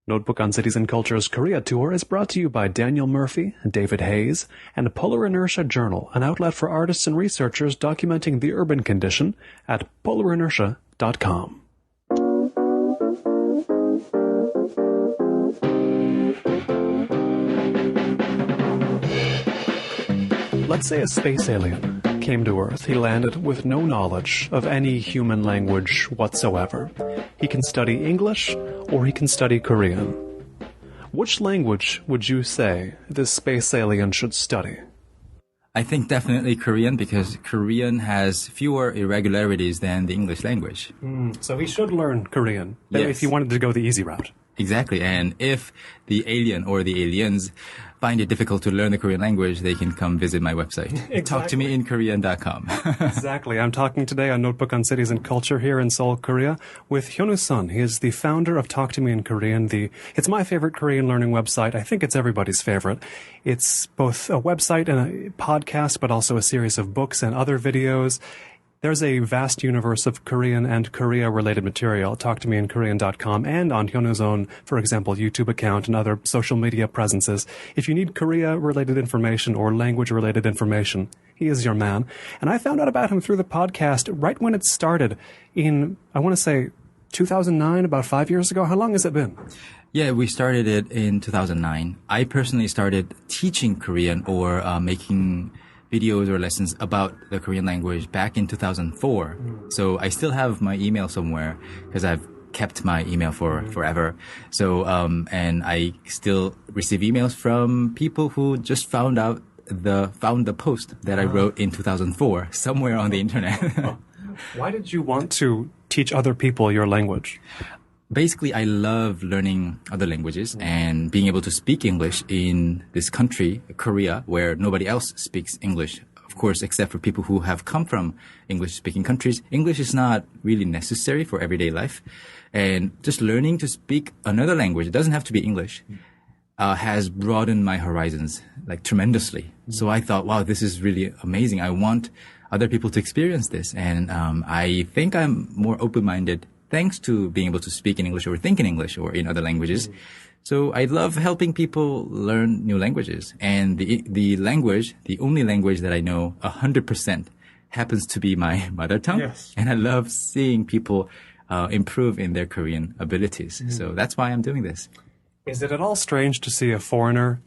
Notebook on Cities and Culture's Korea Tour is brought to you by Daniel Murphy, David Hayes, and Polar Inertia Journal, an outlet for artists and researchers documenting the urban condition at polarinertia.com. Let's say a space alien came to Earth. He landed with no knowledge of any human language whatsoever. He can study English or he can study Korean. Which language would you say this space alien should study? I think definitely Korean, because Korean has fewer irregularities than the English language. So he should learn Korean Yes. if he wanted to go the easy route. Exactly. And if the alien or the aliens find it difficult to learn the Korean language, they can come visit my website. Exactly. TalkToMeInKorean.com. Exactly. I'm talking today on Notebook on Cities and Culture here in Seoul, Korea, with Hyunwoo Sun. He is the founder of Talk to Me in Korean. It's my favorite Korean learning website. I think it's everybody's favorite. It's both a website and a podcast, but also a series of books and other videos. There's a vast universe of Korean and Korea-related material at TalkToMeInKorean.com and on Hyunwoo's own, for example, YouTube account and other social media presences. If you need Korea-related information or language-related information, he is your man. And I found out about him through the podcast right when it started in, I want to say, 2009, about 5 years ago. How long has it been? Yeah, we started it in 2009. I personally started teaching Korean or making videos or lessons about the Korean language back in 2004. So I still have my email somewhere because I've kept my email for forever. So, and I still receive emails from people who just found the post that I wrote in 2004 somewhere on the internet. Why did you want to teach other people your language? Basically, I love learning other languages and being able to speak English in this country, Korea, where nobody else speaks English. Of course, except for people who have come from English-speaking countries. English is not really necessary for everyday life. And just learning to speak another language, it doesn't have to be English, has broadened my horizons like tremendously. So I thought, wow, this is really amazing. I want other people to experience this. And I think I'm more open-minded thanks to being able to speak in English or think in English or in other languages. So I love helping people learn new languages. And the language, the only language that I know 100% happens to be my mother tongue. Yes. And I love seeing people improve in their Korean abilities. So that's why I'm doing this. Is it at all strange to see a foreigner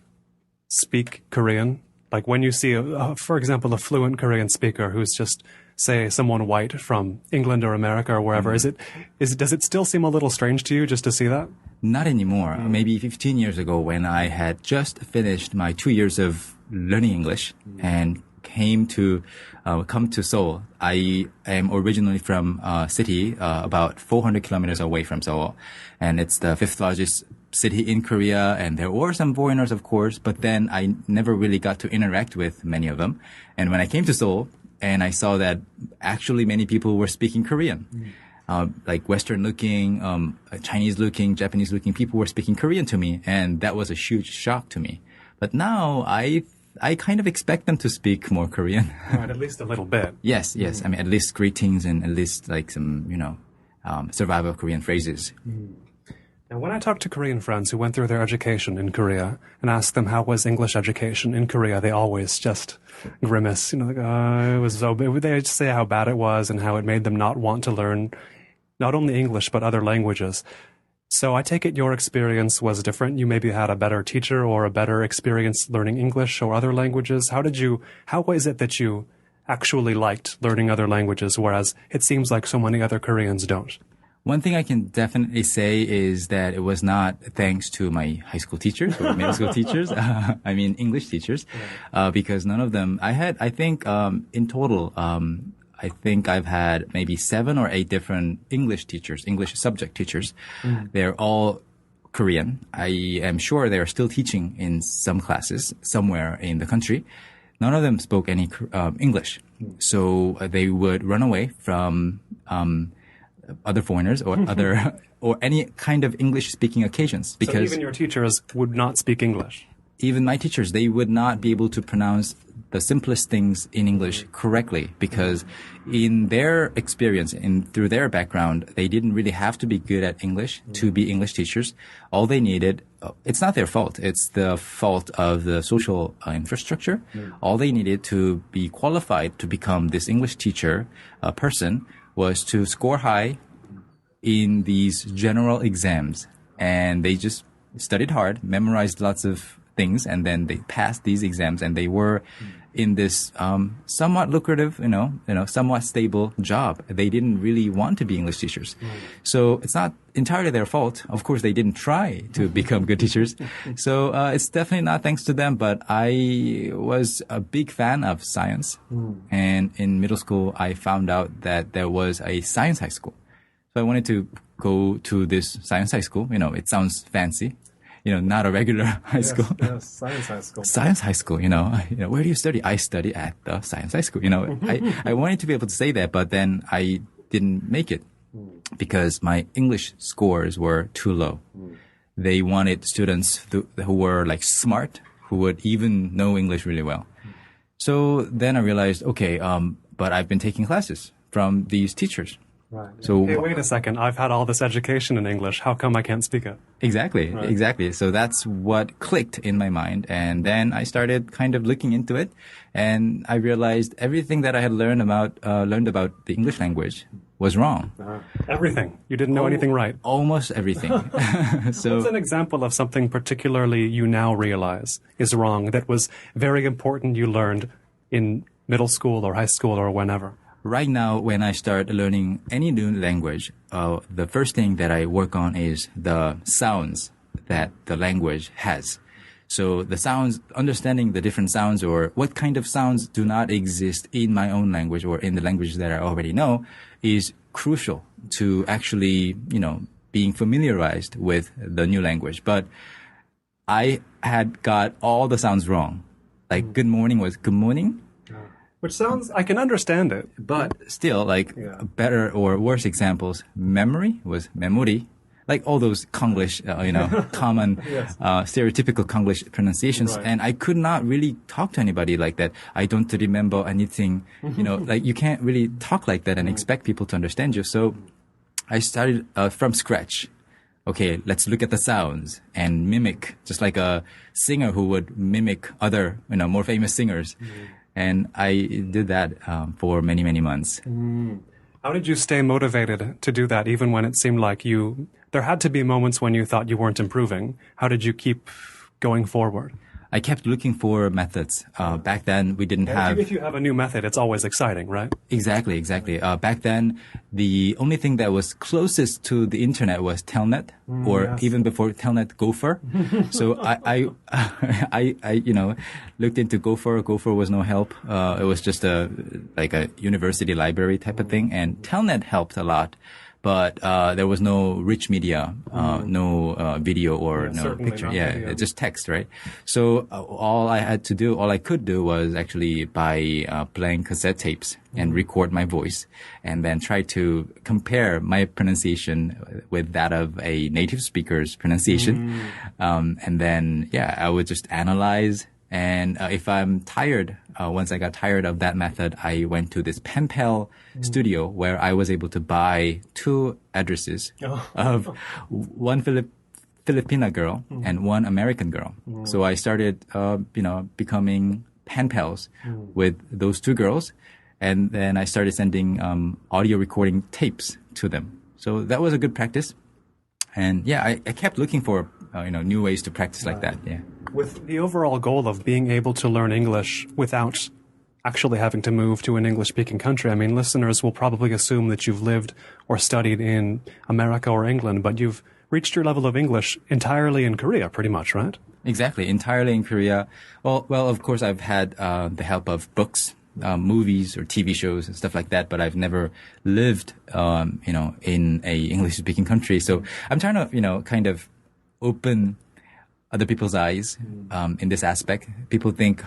speak Korean? Like when you see, for example, a fluent Korean speaker who's just, say, someone white from England or America or wherever, does it still seem a little strange to you just to see that? Not anymore. Maybe 15 years ago when I had just finished my 2 years of learning English and come to Seoul. I am originally from a city about 400 kilometers away from Seoul, and it's the fifth largest city in Korea, and there were some foreigners, of course, but then I never really got to interact with many of them. And when I came to Seoul, and I saw that actually many people were speaking Korean. Like Western-looking, Chinese-looking, Japanese-looking people were speaking Korean to me, and that was a huge shock to me. But now I kind of expect them to speak more Korean. Right, at least a little bit. Yes. I mean, at least greetings and at least like some, survival Korean phrases. Now, when I talk to Korean friends who went through their education in Korea and ask them how was English education in Korea, they always just grimace. Like, it was so bad. They just say how bad it was and how it made them not want to learn not only English but other languages. So I take it your experience was different. You maybe had a better teacher or a better experience learning English or other languages. How was it that you actually liked learning other languages, whereas it seems like so many other Koreans don't? One thing I can definitely say is that it was not thanks to my high school teachers or middle school teachers. I mean, English teachers, because none of them, in total, I think I've had maybe 7 or 8 different English teachers, English subject teachers. They're all Korean. I am sure they are still teaching in some classes somewhere in the country. None of them spoke any English. So they would run away from other foreigners or or any kind of English speaking occasions, because so even your teachers would not speak English. Even my teachers, they would not be able to pronounce the simplest things in English correctly, because in their experience, through their background, they didn't really have to be good at English to be English teachers. All they needed, it's not their fault. It's the fault of the social infrastructure. All they needed to be qualified to become this English teacher person was to score high in these general exams. And they just studied hard, memorized lots of things, and then they passed these exams, and they were in this somewhat lucrative, somewhat stable job. They didn't really want to be English teachers. So it's not entirely their fault. Of course, they didn't try to become good teachers. So it's definitely not thanks to them, but I was a big fan of science. And in middle school, I found out that there was a science high school. So I wanted to go to this science high school. It sounds fancy. Not a regular high school. Yes, science high school. Science high school, where do you study? I study at the science high school. I wanted to be able to say that, but then I didn't make it because my English scores were too low. They wanted students who were like smart, who would even know English really well. So then I realized, okay, but I've been taking classes from these teachers. Right. So hey, wait a second. I've had all this education in English. How come I can't speak it? Exactly. Right. Exactly. So that's what clicked in my mind. And then I started kind of looking into it, and I realized everything that I had learned about the English language was wrong. Everything. You didn't know anything right. Almost everything. So what's an example of something particularly you now realize is wrong that was very important you learned in middle school or high school or whenever? Right now, when I start learning any new language, the first thing that I work on is the sounds that the language has. So the sounds, understanding the different sounds or what kind of sounds do not exist in my own language or in the languages that I already know is crucial to actually, being familiarized with the new language. But I had got all the sounds wrong. Like good morning was good morning. Which sounds, I can understand it. But still, better or worse examples, memory was memory. Like all those Konglish, common, yes. Stereotypical Konglish pronunciations. Right. And I could not really talk to anybody like that. I don't remember anything, you can't really talk like that and expect people to understand you. So I started from scratch. Okay, let's look at the sounds and mimic, just like a singer who would mimic other, more famous singers. And I did that for many, many months. How did you stay motivated to do that, even when it seemed like there had to be moments when you thought you weren't improving? How did you keep going forward? I kept looking for methods. Back then, we didn't have... If you have a new method, it's always exciting, right? Exactly. Back then, the only thing that was closest to the internet was Telnet, or yes. Even before Telnet, Gopher. So I looked into Gopher. Gopher was no help. It was just a university library type of thing, and Telnet helped a lot. But there was no rich media, no video or no picture. Yeah, just text, right? So all I could do was actually buy playing cassette tapes and record my voice, and then try to compare my pronunciation with that of a native speaker's pronunciation. And then, I would just analyze. And if I'm tired, once I got tired of that method, I went to this pen pal studio where I was able to buy 2 addresses of one Filipina girl and one American girl. So I started, becoming pen pals with those 2 girls. And then I started sending audio recording tapes to them. So that was a good practice. And I kept looking for, new ways to practice like that. Yeah. With the overall goal of being able to learn English without actually having to move to an English-speaking country, I mean, listeners will probably assume that you've lived or studied in America or England, but you've reached your level of English entirely in Korea, pretty much, right? Exactly, entirely in Korea. Well, of course, I've had the help of books, movies or TV shows and stuff like that, but I've never lived, in a English-speaking country. So I'm trying to, kind of open other people's eyes in this aspect. People think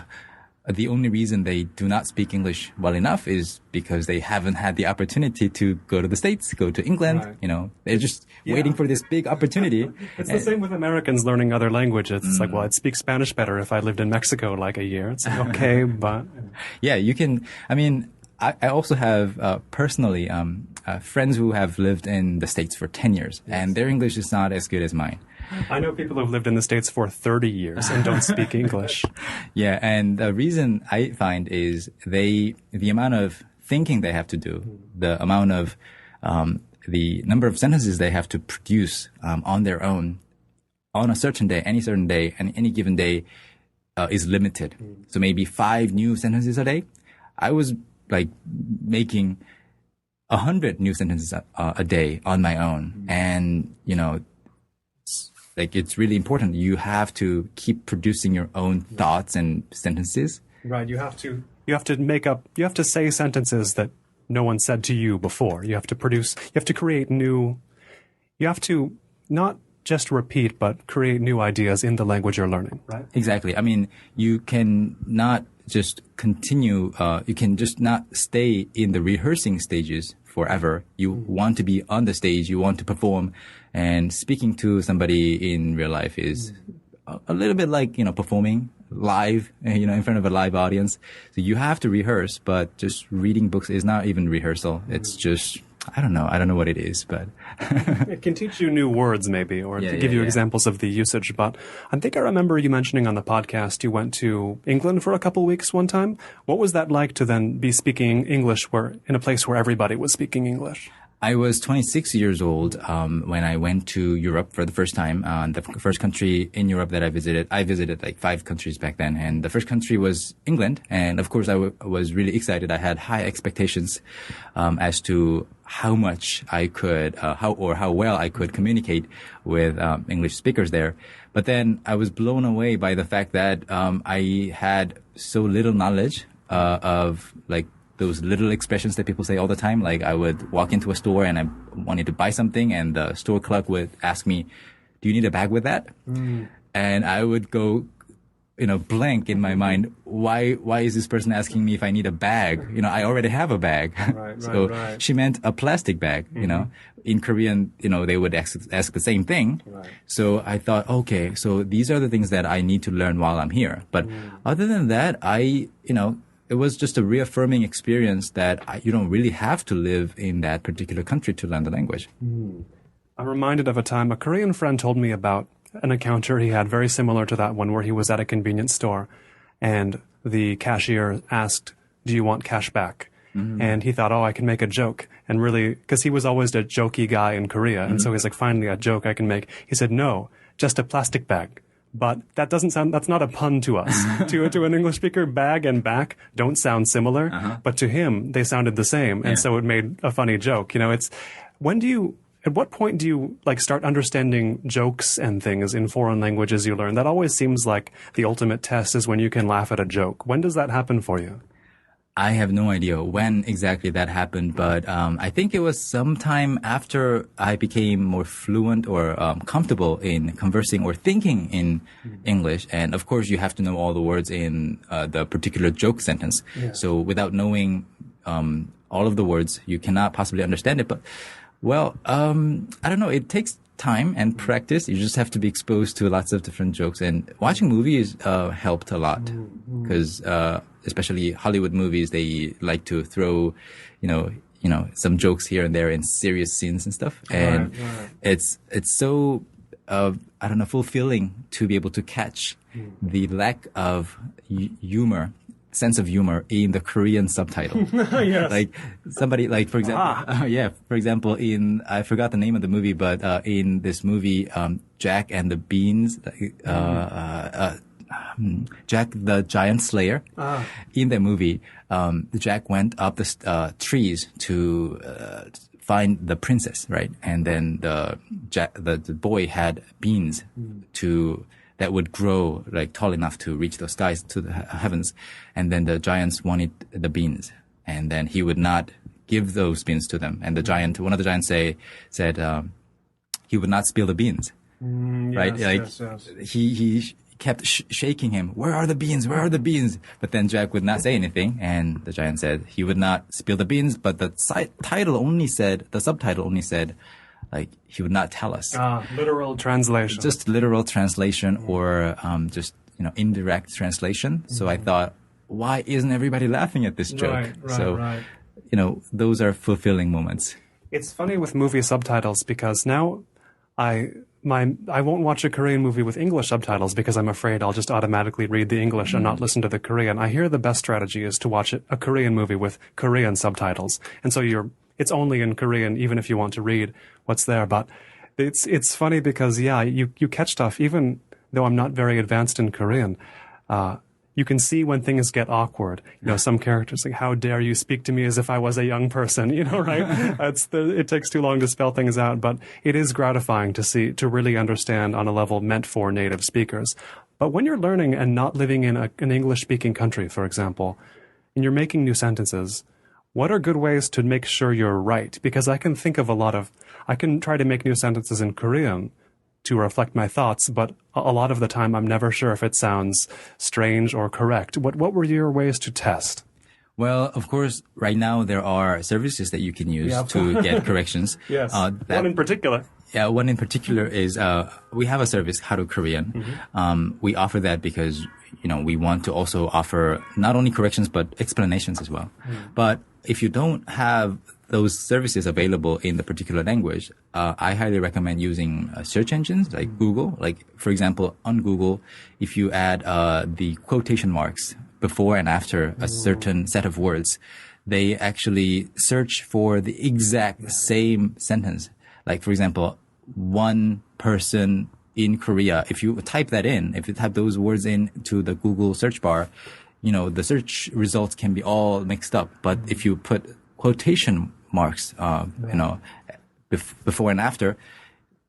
the only reason they do not speak English well enough is because they haven't had the opportunity to go to the States, go to England. Right. You know, they're just waiting for this big opportunity. It's the same with Americans learning other languages. It's like, well, I'd speak Spanish better if I lived in Mexico like a year. It's like, okay, but... Yeah, you can. I mean, I also have personally friends who have lived in the States for 10 years, and their English is not as good as mine. I know people who've lived in the States for 30 years and don't speak English. Yeah, and the reason I find is the amount of thinking they have to do, the amount of the number of sentences they have to produce on their own on a certain day, any certain day, and any given day is limited. So maybe 5 new sentences a day. I was like making 100 new sentences a day on my own, and you know. Like, it's really important. You have to keep producing your own thoughts and sentences. Right. You have to say sentences that no one said to you before. You have to create new, you have to not just repeat, but create new ideas in the language you're learning, right? Exactly. I mean, you can not just continue, you can just not stay in the rehearsing stages forever. You want to be on the stage, you want to perform, and speaking to somebody in real life is a little bit like, you know, performing live, you know, in front of a live audience. So you have to rehearse, but just reading books is not even rehearsal. It's just, I don't know what it is, but it can teach you new words maybe, or to give you examples of the usage. But I think I remember you mentioning on the podcast you went to England for a couple weeks one time. What was that like to then be speaking English in a place where everybody was speaking English? I was 26 years old when I went to Europe for the first time. The first country in Europe that I visited like 5 countries back then. And the first country was England. And of course, I was really excited. I had high expectations as to how much I could, how well I could communicate with English speakers there. But then I was blown away by the fact that I had so little knowledge of like those little expressions that people say all the time. Like, I would walk into a store and I wanted to buy something, and the store clerk would ask me, "Do you need a bag with that?" And I would go, you know, blank in my mind. Why is this person asking me if I need a bag? You know, I already have a bag. Right. She meant a plastic bag, you know. In Korean, you know, they would ask the same thing. Right. So I thought, okay, so these are the things that I need to learn while I'm here. But other than that, it was just a reaffirming experience that you don't really have to live in that particular country to learn the language. I'm reminded of a time a Korean friend told me about an encounter he had very similar to that one, where he was at a convenience store and the cashier asked, "Do you want cash back?" And he thought, I can make a joke. And really, because he was always a jokey guy in Korea. And so he's like, finally a joke I can make. He said, "No, just a plastic bag." But that's not a pun to us. To an English speaker, bag and back don't sound similar, but to him, they sounded the same. And so it made a funny joke. You know, at what point do you like start understanding jokes and things in foreign languages you learn? That always seems like the ultimate test is when you can laugh at a joke. When does that happen for you? I have no idea when exactly that happened, but I think it was sometime after I became more fluent or comfortable in conversing or thinking in English. And of course, you have to know all the words in the particular joke sentence. Yeah. So without knowing all of the words, you cannot possibly understand it. But, well, I don't know. It takes time and practice. You just have to be exposed to lots of different jokes. And watching movies helped a lot because especially Hollywood movies, they like to throw, you know, some jokes here and there in serious scenes and stuff. And it's so, I don't know, fulfilling to be able to catch the lack of humor, sense of humor in the Korean subtitle. Yes. Like somebody, like for example, for example, I forgot the name of the movie, but in this movie, Jack and the Beans, Jack the Giant Slayer. In the movie, Jack went up the trees to find the princess, right? And then the boy had beans that would grow like tall enough to reach the skies, to the heavens. And then the giants wanted the beans, and then he would not give those beans to them. And one of the giants said he would not spill the beans, right? Yes, he kept shaking him. Where are the beans? Where are the beans? But then Jack would not say anything. And the giant said he would not spill the beans. But the subtitle only said, like, he would not tell us. Literal translation. Just literal translation or just, indirect translation. So I thought, why isn't everybody laughing at this joke? Right. Those are fulfilling moments. It's funny with movie subtitles because now I won't watch a Korean movie with English subtitles because I'm afraid I'll just automatically read the English and not listen to the Korean. I hear the best strategy is to watch a Korean movie with Korean subtitles. And so it's only in Korean even if you want to read what's there. But it's funny because, you catch stuff even though I'm not very advanced in Korean. You can see when things get awkward. Some characters like, how dare you speak to me as if I was a young person, right? It takes too long to spell things out, but it is gratifying to really understand on a level meant for native speakers. But when you're learning and not living in an English-speaking country, for example, and you're making new sentences, what are good ways to make sure you're right? Because I can think of I can try to make new sentences in Korean to reflect my thoughts, but a lot of the time I'm never sure if it sounds strange or correct. What were your ways to test? Well, of course, right now there are services that you can use to get corrections. Yes, one in particular. Yeah, one in particular is we have a service, How to Korean. We offer that because, we want to also offer not only corrections but explanations as well. But if you don't have those services available in the particular language, I highly recommend using search engines like Google. Like, for example, on Google, if you add the quotation marks before and after a certain set of words, they actually search for the exact same sentence. Like, for example, one person in Korea, if you type those words into the Google search bar, the search results can be all mixed up. But if you put quotation marks, before and after,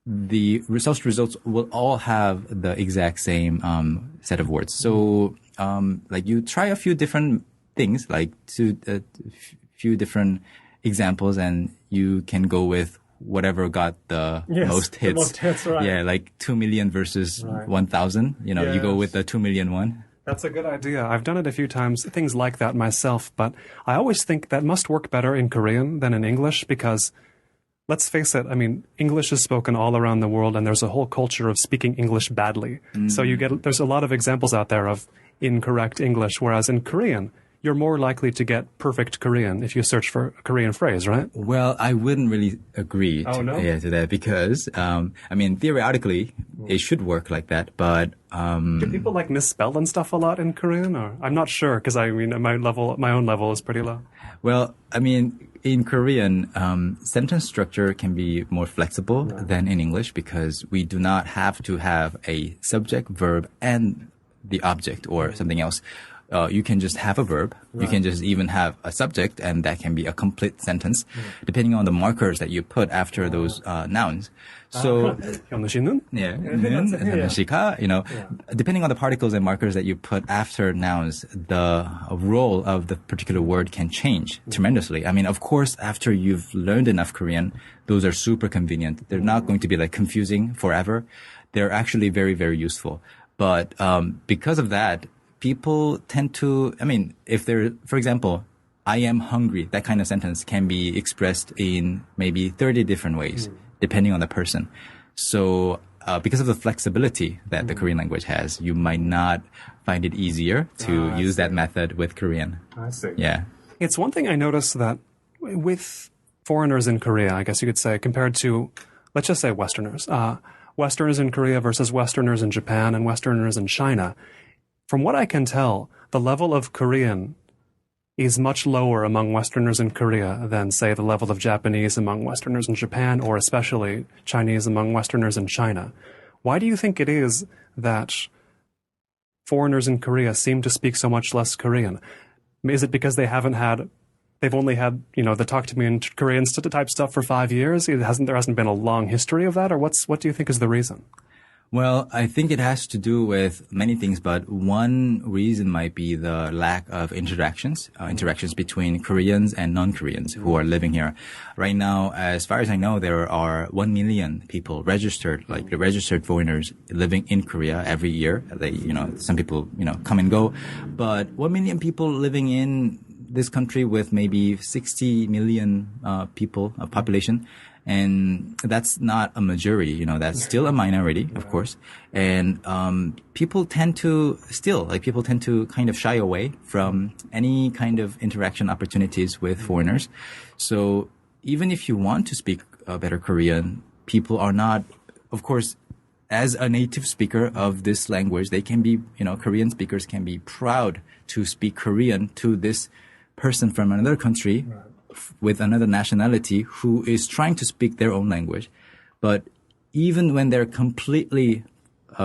the results will all have the exact same set of words. So, you try a few different things, like a few different examples, and you can go with whatever got the most hits. The most hits, right. Yeah, like 2 million versus 1,000. You go with the 2 million one. That's a good idea. I've done it a few times, things like that myself, but I always think that must work better in Korean than in English because, let's face it, English is spoken all around the world and there's a whole culture of speaking English badly. So there's a lot of examples out there of incorrect English, whereas in Korean, you're more likely to get perfect Korean if you search for a Korean phrase, right? Well, I wouldn't really agree to that because, theoretically, it should work like that, but... Do people misspell and stuff a lot in Korean? Or I'm not sure because my own level is pretty low. Well, in Korean, sentence structure can be more flexible than in English because we do not have to have a subject, verb, and the object or something else. You can just have a verb. You can just even have a subject, and that can be a complete sentence, depending on the markers that you put after those nouns. So, 현우 씨는? 현우 씨가, depending on the particles and markers that you put after nouns, the role of the particular word can change tremendously. Of course, after you've learned enough Korean, those are super convenient. They're not going to be confusing forever. They're actually very, very useful. But because of that, people tend to, if they're, for example, I am hungry, that kind of sentence can be expressed in maybe 30 different ways, depending on the person. So, because of the flexibility that the Korean language has, you might not find it easier to use that method with Korean. I see. Yeah. It's one thing I noticed that with foreigners in Korea, I guess you could say, compared to, let's just say Westerners, Westerners in Korea versus Westerners in Japan and Westerners in China, from what I can tell, the level of Korean is much lower among Westerners in Korea than, say, the level of Japanese among Westerners in Japan, or especially Chinese among Westerners in China. Why do you think it is that foreigners in Korea seem to speak so much less Korean? Is it because they've only had, the talk to me in Korean type stuff for 5 years? There hasn't been a long history of that, or what do you think is the reason? Well, I think it has to do with many things, but one reason might be the lack of interactions between Koreans and non-Koreans who are living here. Right now, as far as I know, there are 1 million people registered, like the registered foreigners living in Korea every year. They, some people, come and go, but 1 million people living in this country with maybe 60 million people, population. And that's not a majority, that's still a minority, of course. And people tend to kind of shy away from any kind of interaction opportunities with foreigners. So even if you want to speak better Korean, people are not, of course, as a native speaker of this language, they can be, Korean speakers can be proud to speak Korean to this person from another country. Right. With another nationality who is trying to speak their own language. But even when they're completely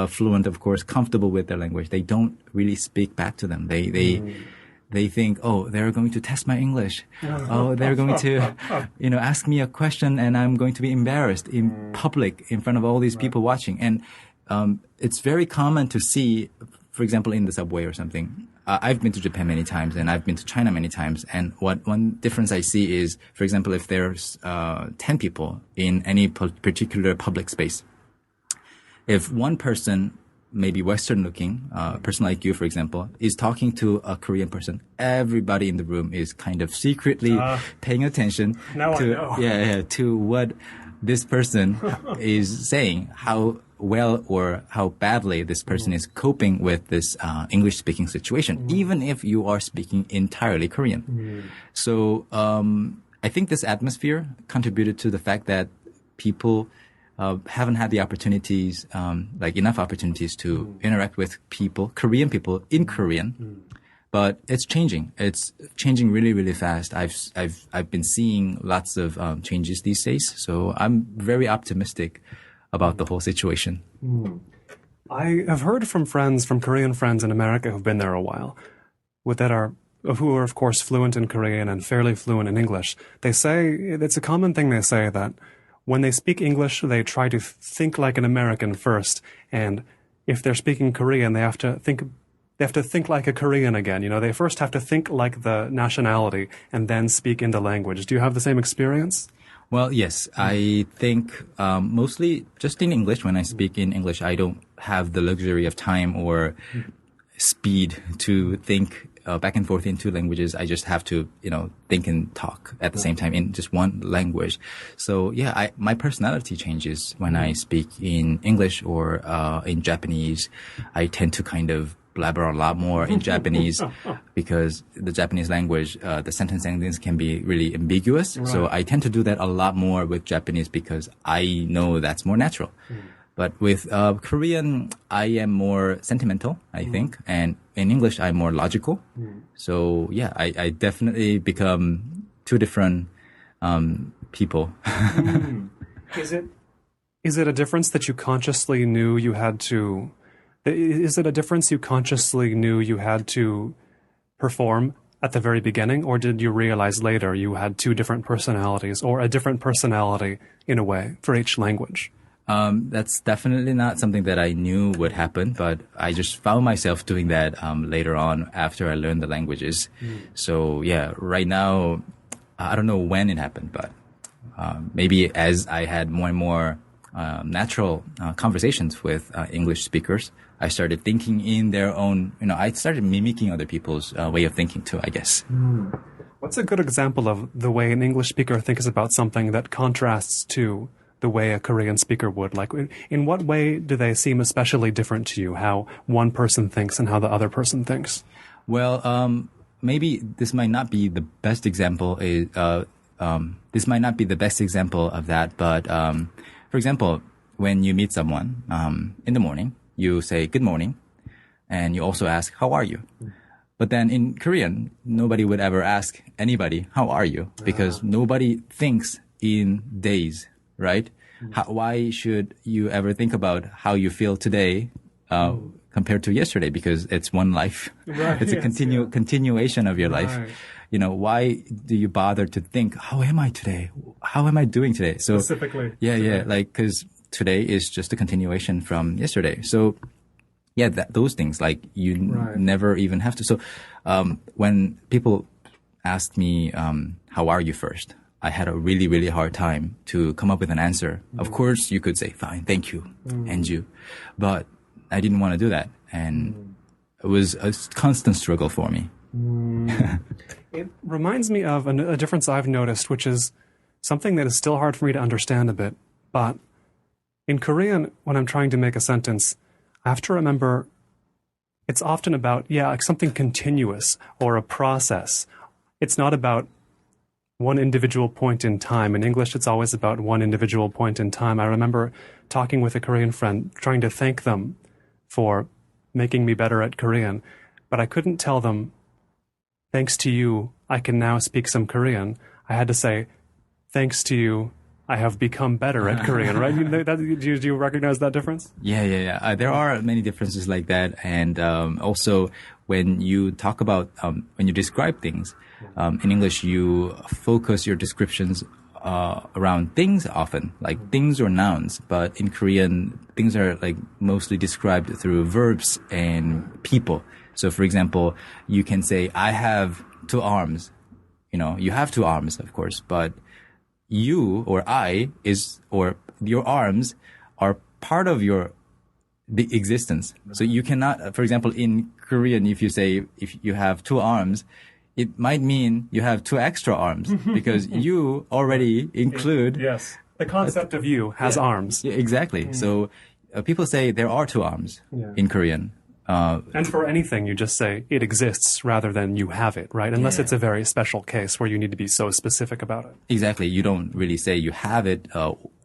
fluent, of course, comfortable with their language, they don't really speak back to them. They think, oh, they're going to test my English. Oh, they're going to, ask me a question and I'm going to be embarrassed in public in front of all these people watching. And it's very common to see, for example, in the subway or something. I've been to Japan many times and I've been to China many times. And one difference I see is, for example, if there's 10 people in any particular public space, if one person, maybe Western looking, a person like you, for example, is talking to a Korean person, everybody in the room is kind of secretly paying attention to what this person is saying, how well or how badly this person is coping with this English speaking situation, even if you are speaking entirely Korean. So I think this atmosphere contributed to the fact that people haven't had the opportunities, enough opportunities to interact with people, Korean people in Korean. But it's changing. It's changing really, really fast. I've been seeing lots of changes these days. So I'm very optimistic about the whole situation. I have heard from Korean friends in America who've been there a while, who are of course fluent in Korean and fairly fluent in English. They say, it's a common thing they say, that when they speak English, they try to think like an American first, and if they're speaking Korean, they have to think like a Korean again. They first have to think like the nationality and then speak in the language. Do you have the same experience? Well, yes, I think mostly just in English. When I speak in English, I don't have the luxury of time or speed to think back and forth in two languages. I just have to, think and talk at the same time in just one language. So yeah, my personality changes when I speak in English or in Japanese. I tend to kind of blabber a lot more in Japanese because the Japanese language, the sentence endings can be really ambiguous. Right. So I tend to do that a lot more with Japanese because I know that's more natural. But with Korean, I am more sentimental, I think. And in English, I'm more logical. So yeah, I definitely become two different people. Is it a difference that you consciously knew you had to... Is it a difference you consciously knew you had to perform at the very beginning, or did you realize later you had two different personalities, or a different personality in a way for each language? That's definitely not something that I knew would happen, but I just found myself doing that later on after I learned the languages. So yeah, right now, I don't know when it happened, but maybe as I had more and more natural conversations with English speakers, I started thinking in their own, I started mimicking other people's way of thinking too, I guess. What's a good example of the way an English speaker thinks about something that contrasts to the way a Korean speaker would? Like, in what way do they seem especially different to you, how one person thinks and how the other person thinks? Well, maybe this might not be the best example. This might not be the best example of that, but for example, when you meet someone in the morning, you say good morning, and you also ask, how are you? But then in Korean, nobody would ever ask anybody, how are you? Because nobody thinks in days, right? Why should you ever think about how you feel today compared to yesterday? Because it's one life. Right, it's a continuation of your life. Why do you bother to think, how am I today? How am I doing today? So specifically. Yeah. Like, cause today is just a continuation from yesterday. So yeah, those things, like you never even have to. So when people ask me, how are you first? I had a really, really hard time to come up with an answer. Of course, you could say, fine, thank you, and you. But I didn't want to do that. And it was a constant struggle for me. It reminds me of a difference I've noticed, which is something that is still hard for me to understand a bit. But in Korean, when I'm trying to make a sentence, I have to remember it's often about, like something continuous or a process. It's not about one individual point in time. In English, it's always about one individual point in time. I remember talking with a Korean friend, trying to thank them for making me better at Korean, but I couldn't tell them, thanks to you, I can now speak some Korean. I had to say, thanks to you, I have become better at Korean, right? Do you recognize that difference? Yeah. There are many differences like that. And also, when you talk about, when you describe things, in English, you focus your descriptions around things often, like things or nouns. But in Korean, things are like mostly described through verbs and people. So, for example, you can say, I have 2 arms. You have 2 arms, of course, but you or or your arms are part of your existence. So you cannot, for example, in Korean, if you have 2 arms, it might mean you have 2 extra arms because you already include. Yes. The concept of you has arms. Yeah, exactly. So people say there are 2 arms in Korean. And for anything, you just say it exists rather than you have it, right? Unless it's a very special case where you need to be so specific about it. Exactly. You don't really say you have it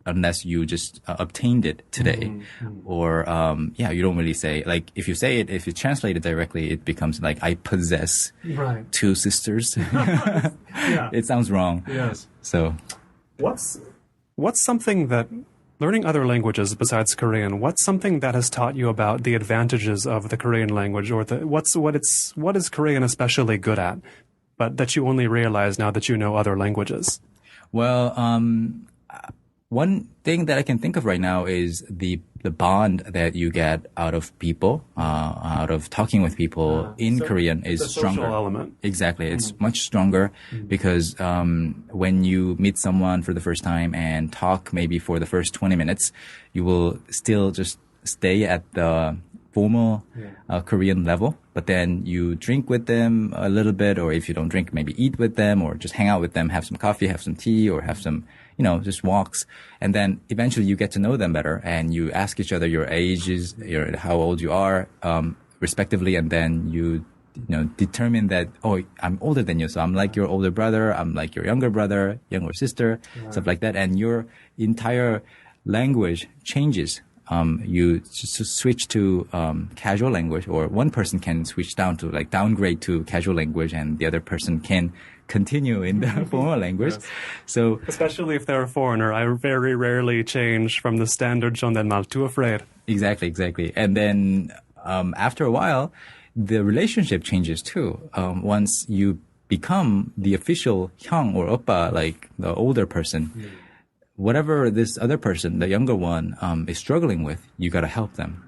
unless you just obtained it today. Or, you don't really say, like, if you translate it directly, it becomes like, I possess 2 sisters. It sounds wrong. Yes. So. What's something that, learning other languages besides Korean, what's something that has taught you about the advantages of the Korean language, or what is Korean especially good at, but that you only realize now that you know other languages? Well, one thing that I can think of right now is the bond that you get out of people, out of talking with people in Korean is stronger. Social element. Exactly. It's much stronger because when you meet someone for the first time and talk maybe for the first 20 minutes, you will still just stay at the formal Korean level, but then you drink with them a little bit, or if you don't drink, maybe eat with them, or just hang out with them, have some coffee, have some tea, or have some, just walks. And then eventually you get to know them better, and you ask each other your ages, how old you are, respectively, and then you determine that, I'm older than you, so I'm like your older brother, I'm like your younger brother, younger sister, stuff like that, and your entire language changes. You just switch to casual language, or one person can switch downgrade to casual language, and the other person can continue in the formal language. Yes. So, especially if they're a foreigner, I very rarely change from the standard 존댓말 to afraid. Exactly. And then after a while, the relationship changes too. Once you become the official 형 or oppa, like the older person, whatever this other person, the younger one, is struggling with, you gotta help them.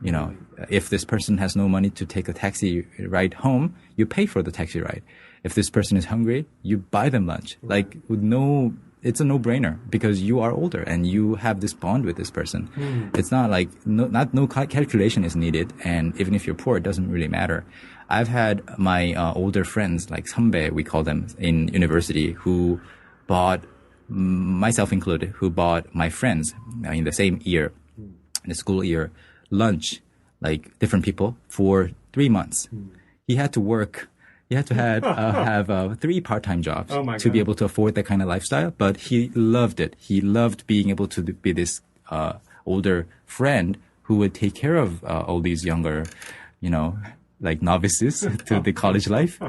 If this person has no money to take a taxi ride home, you pay for the taxi ride. If this person is hungry, you buy them lunch. It's a no-brainer because you are older and you have this bond with this person. It's not like no calculation is needed, and even if you're poor, it doesn't really matter. I've had my older friends, like 선배, we call them, in university, who bought, myself included, who bought my friends in the same year, in the school year, lunch, like different people, for 3 months. He had to work. He had to have 3 part-time jobs to be able to afford that kind of lifestyle, but he loved it. He loved being able to be this older friend who would take care of all these younger, like novices to the college life.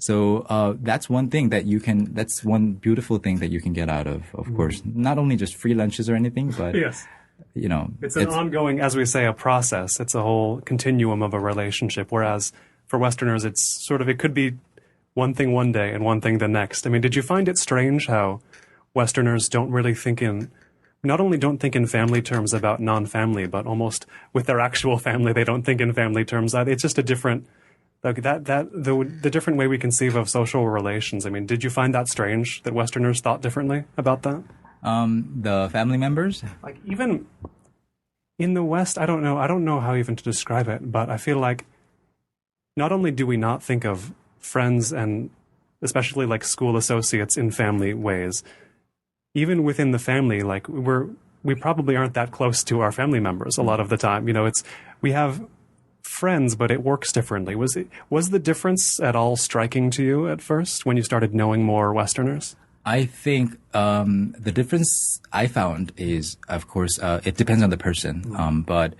So that's one thing that that's one beautiful thing that you can get out of course. Not only just free lunches or anything, but yes. It's an ongoing, as we say, a process. It's a whole continuum of a relationship, whereas for Westerners, it's sort of, it could be one thing one day and one thing the next. I mean, did you find it strange how Westerners don't really think in not only don't think in family terms about non-family, but almost with their actual family, they don't think in family terms. It's just a different, like the different way we conceive of social relations. I mean, did you find that strange that Westerners thought differently about that? The family members? Like even in the West, I don't know how even to describe it, but I feel like not only do we not think of friends and especially like school associates in family ways, even within the family, like we probably aren't that close to our family members a lot of the time. You know, we have friends, but it works differently. Was the difference at all striking to you at first when you started knowing more Westerners? I think the difference I found is, of course, it depends on the person. But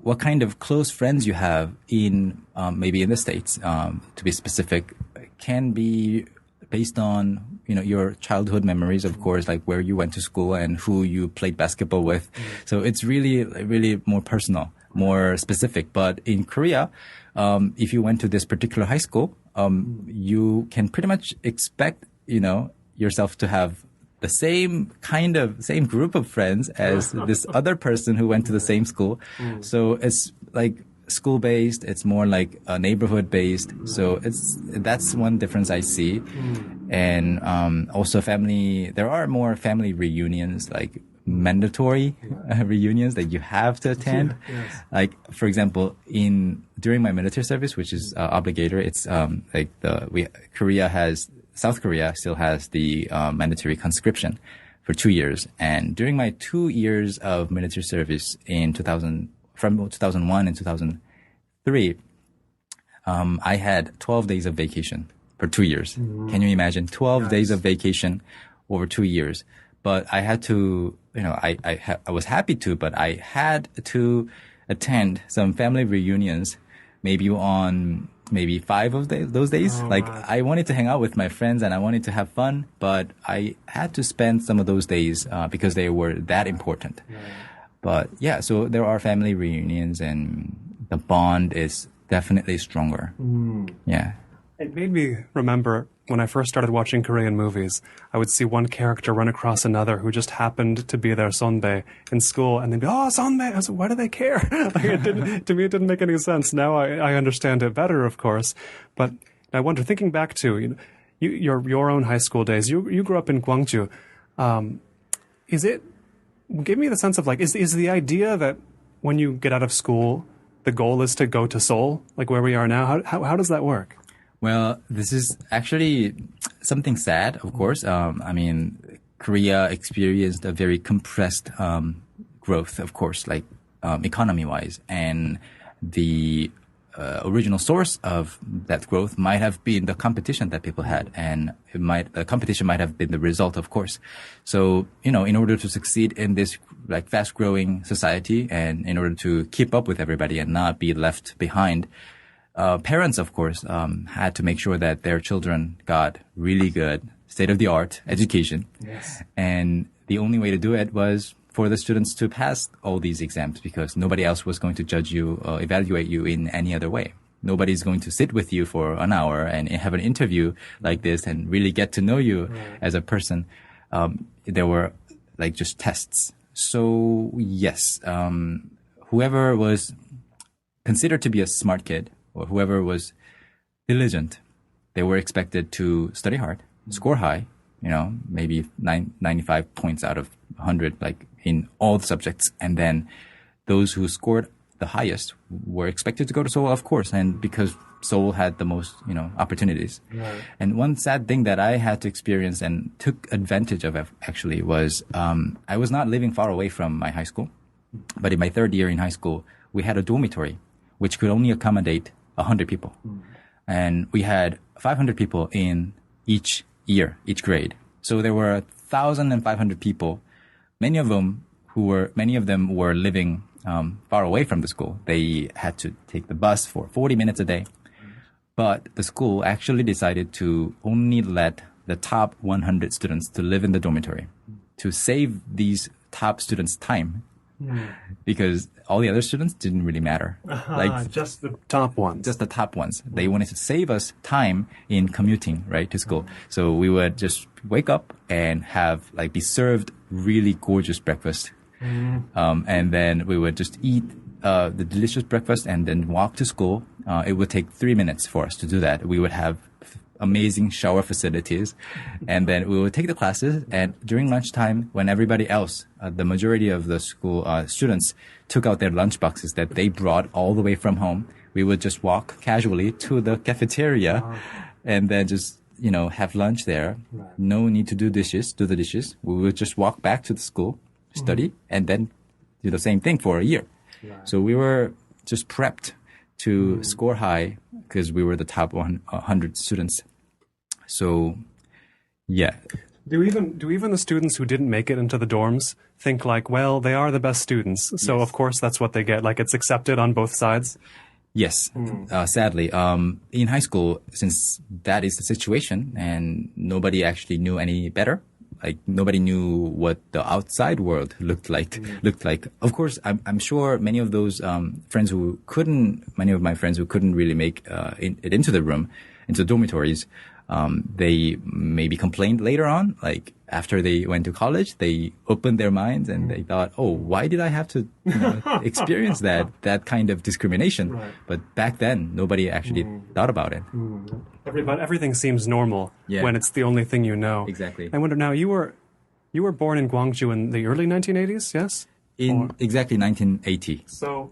what kind of close friends you have in maybe in the States, to be specific, can be based on your childhood memories, of course, like where you went to school and who you played basketball with. So it's really more personal, more specific. But in Korea, if you went to this particular high school, you can pretty much expect yourself to have the same group of friends as this other person who went to the same school. So it's like school based, it's more like neighborhood based. So that's one difference I see. And also there are more family reunions, like mandatory reunions that you have to attend. Yes. Like, for example, during my military service, which is obligatory, it's South Korea still has the mandatory conscription for 2 years. And during my 2 years of military service from 2001 and 2003, I had 12 days of vacation for 2 years. Can you imagine? 12 days of vacation over 2 years. But I had to, I was happy to, but I had to attend some family reunions, maybe on 5 of those days. I wanted to hang out with my friends and I wanted to have fun, but I had to spend some of those days because they were that important. But yeah, so there are family reunions and the bond is definitely stronger. Yeah. It made me remember when I first started watching Korean movies, I would see one character run across another who just happened to be their sonbae in school, and they'd be, "Oh, sonbae!" I was like, "Why do they care?" To me, it didn't make any sense. Now I understand it better, of course. But I wonder, thinking back to your own high school days, you grew up in Gwangju. Give me the sense of is the idea that when you get out of school, the goal is to go to Seoul, like where we are now? How does that work? Well, this is actually something sad, of course. Korea experienced a very compressed growth, of course, like economy-wise. And the original source of that growth might have been the competition that people had. And the competition might have been the result, of course. So, in order to succeed in this like fast-growing society and in order to keep up with everybody and not be left behind, parents, of course, had to make sure that their children got really good state-of-the-art education. Yes. And the only way to do it was for the students to pass all these exams because nobody else was going to judge you, evaluate you in any other way. Nobody's going to sit with you for an hour and have an interview like this and really get to know you as a person. There were like just tests. So yes, whoever was considered to be a smart kid or whoever was diligent, they were expected to study hard, score high, maybe 95 points out of 100, like in all the subjects. And then those who scored the highest were expected to go to Seoul, of course. And because Seoul had the most, opportunities. Right. And one sad thing that I had to experience and took advantage of actually was, I was not living far away from my high school, but in my third year in high school, we had a dormitory, which could only accommodate 100 people. And we had 500 people in each grade. So there were 1,500 people. Many of them were living far away from the school. They had to take the bus for 40 minutes a day. But the school actually decided to only let the top 100 students to live in the dormitory to save these top students time because all the other students didn't really matter. Like just the top ones. just the top ones. They wanted to save us time in commuting, right, to school. So we would just wake up and have like be served really gorgeous breakfast. And then we would just eat the delicious breakfast and then walk to school. It would take 3 minutes for us to do that. We would have amazing shower facilities, and then we would take the classes. And during lunchtime, when everybody else, the majority of the school students, took out their lunch boxes that they brought all the way from home, we would just walk casually to the cafeteria, and then just have lunch there. No need to do the dishes. We would just walk back to the school, study, and then do the same thing for a year. So we were just prepped to score high because we were the top 100 students. So, yeah. Do even the students who didn't make it into the dorms think like, well, they are the best students, so of course that's what they get? Like it's accepted on both sides? Yes, sadly. In high school, since that is the situation and nobody actually knew any better, like nobody knew what the outside world looked like. Of course, I'm sure many of those many of my friends who couldn't really make it into the room, into the dormitories, they maybe complained later on, like after they went to college, they opened their minds and they thought, oh, why did I have to experience that kind of discrimination? Right. But back then, nobody actually thought about it. Everything seems normal when it's the only thing you know. Exactly. I wonder now, you were born in Gwangju in the early 1980s, yes? Exactly 1980. So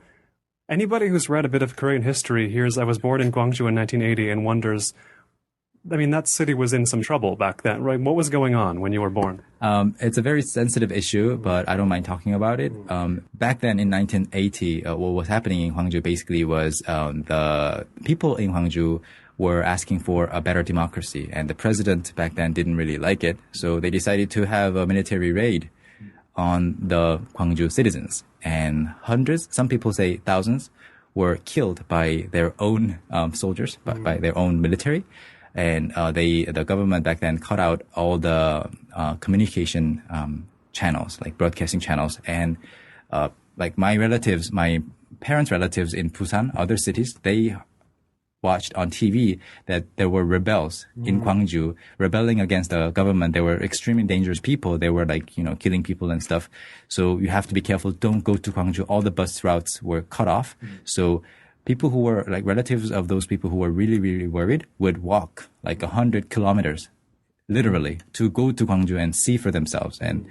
anybody who's read a bit of Korean history hears I was born in Gwangju in 1980 and wonders, I mean, that city was in some trouble back then, right? What was going on when you were born? It's a very sensitive issue, but I don't mind talking about it. Back then in 1980, what was happening in Gwangju basically was the people in Gwangju were asking for a better democracy, and the president back then didn't really like it, so they decided to have a military raid on the Gwangju citizens, and hundreds, some people say thousands, were killed by their own soldiers, by their own military. And the government back then cut out all the communication channels, like broadcasting channels. And like my parents' relatives in Busan, other cities, they watched on TV that there were rebels in Gwangju rebelling against the government. They were extremely dangerous people. They were like, killing people and stuff. So you have to be careful. Don't go to Gwangju. All the bus routes were cut off. So people who were like relatives of those people who were really, really worried would walk like 100 kilometers, literally, to go to Gwangju and see for themselves. And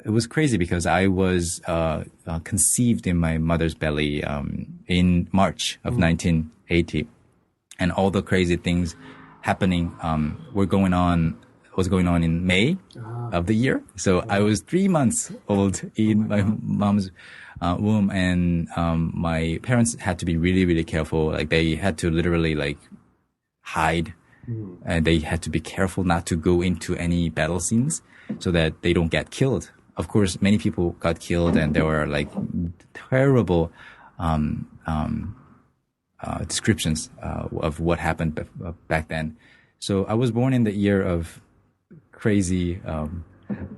it was crazy because I was conceived in my mother's belly in March of 1980, and all the crazy things happening was going on in May of the year. So I was 3 months old in my mom's womb, and my parents had to be really, really careful. Like they had to literally like hide, and they had to be careful not to go into any battle scenes so that they don't get killed. Of course, many people got killed, and there were like terrible descriptions of what happened back then. So I was born in the year of crazy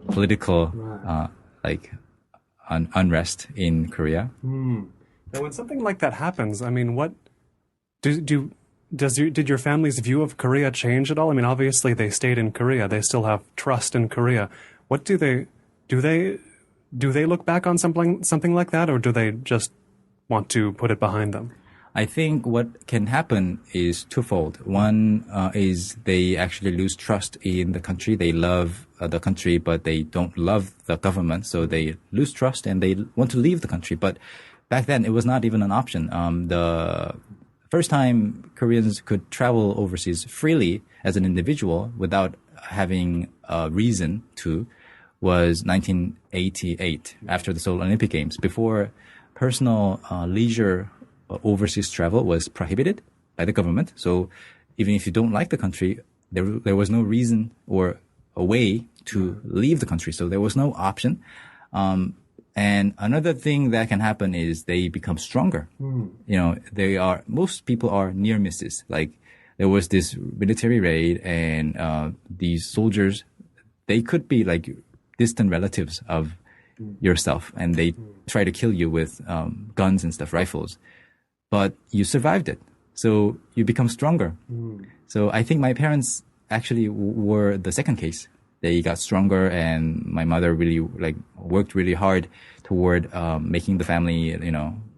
political unrest in Korea. Now, when something like that happens, I mean, what did your family's view of Korea change at all? I mean, obviously they stayed in Korea; they still have trust in Korea. What do they look back on something like that, or do they just want to put it behind them? I think what can happen is twofold. One is they actually lose trust in the country. They love the country, but they don't love the government. So they lose trust and they want to leave the country. But back then, it was not even an option. The first time Koreans could travel overseas freely as an individual without having a reason to was 1988, after the Seoul Olympic Games. Before, personal leisure overseas travel was prohibited by the government. So even if you don't like the country, there was no reason or a way to leave the country. So there was no option. And another thing that can happen is they become stronger. Most people are near misses. Like there was this military raid, and these soldiers, they could be like distant relatives of yourself, and they try to kill you with guns and stuff, rifles. But you survived it. So you become stronger. So I think my parents actually were the second case. They got stronger, and my mother really worked really hard toward making the family,